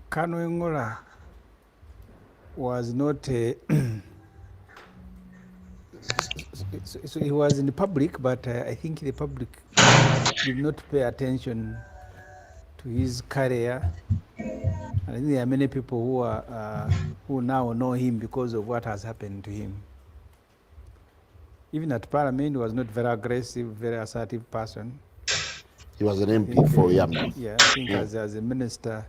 Kanoengola was not so he was in the public, but I think the public did not pay attention to his career. I think there are many people who are who now know him because of what has happened to him. Even at Parliament, he was not very aggressive, very assertive person. He was an MP for Yamna. Yeah, I think as a minister,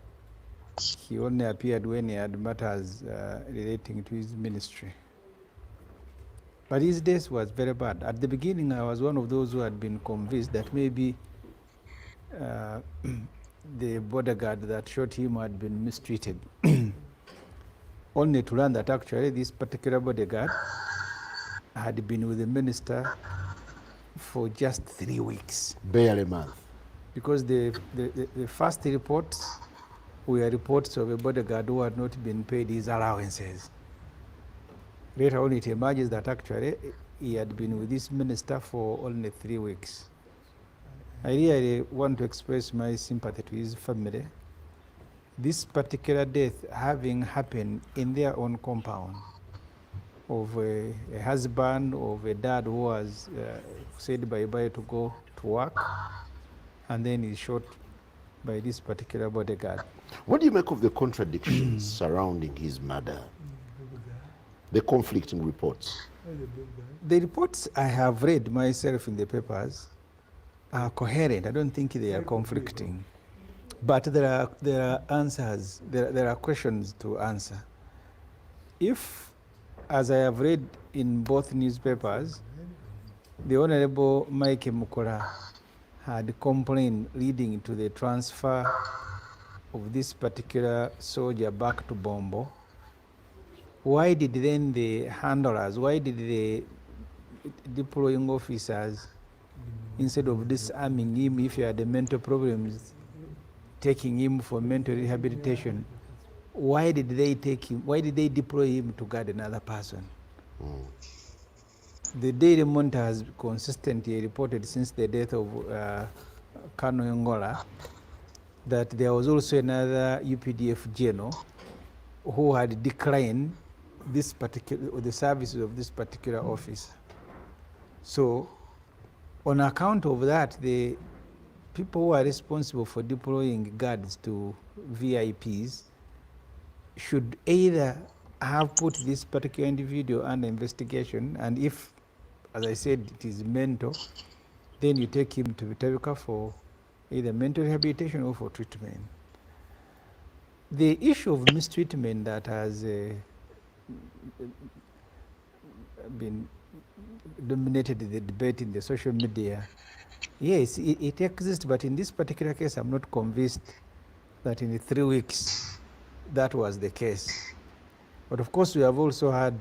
he only appeared when he had matters relating to his ministry. But his days was very bad. At the beginning, I was one of those who had been convinced that maybe the bodyguard that shot him had been mistreated. Only to learn that actually this particular bodyguard had been with the minister for just 3 weeks. Barely a month. Because the first reports were reports of a bodyguard who had not been paid his allowances. Later on, it emerges that actually he had been with this minister for only 3 weeks. I really want to express my sympathy to his family. This particular death having happened in their own compound of a husband, of a dad who was said bye-bye to go to work, and then he's shot by this particular bodyguard. What do you make of the contradictions surrounding his murder? The conflicting reports. The reports I have read myself in the papers are coherent. I don't think they are conflicting. But there are answers, there are questions to answer. If, as I have read in both newspapers, the Honorable Mike Mukora had complained leading to the transfer of this particular soldier back to Bombo, why did then the handlers, why did the deploying officers, instead of disarming him if he had the mental problems, taking him for mental rehabilitation, why did they take him, why did they deploy him to guard another person? The Daily Monitor has consistently reported since the death of Kanoengola that there was also another UPDF general who had declined this particular, the services of this particular office. So on account of that, the people who are responsible for deploying guards to VIPs should either have put this particular individual under investigation, and if, as I said, it is mental, then you take him to Vitaruka for either mental rehabilitation or for treatment. The issue of mistreatment that has been dominated the debate in the social media, yes, it exists, but in this particular case, I'm not convinced that in the 3 weeks that was the case. But of course, we have also had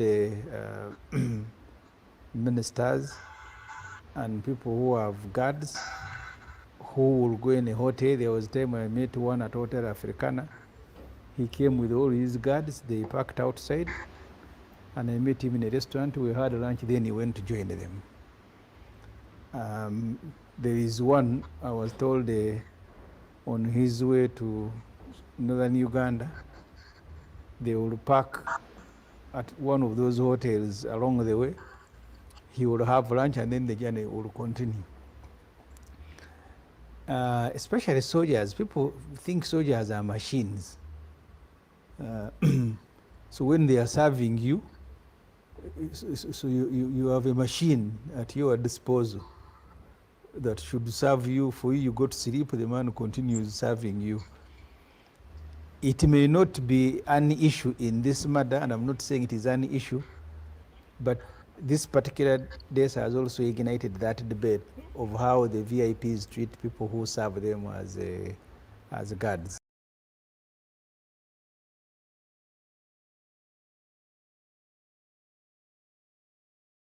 ministers and people who have guards who will go in a hotel. There was a time I met one at Hotel Africana. He came with all his guards. They parked outside, and I met him in a restaurant. We had lunch, then he went to join them. There is one, I was told, on his way to northern Uganda, they will park at one of those hotels along the way. He will have lunch, and then the journey will continue. Especially soldiers, people think soldiers are machines. So when they are serving you, so you have a machine at your disposal that should serve you. For you go to sleep, the man continues serving you. It may not be an issue in this matter, and I'm not saying it is an issue, but this particular case has also ignited that debate of how the VIPs treat people who serve them as guards.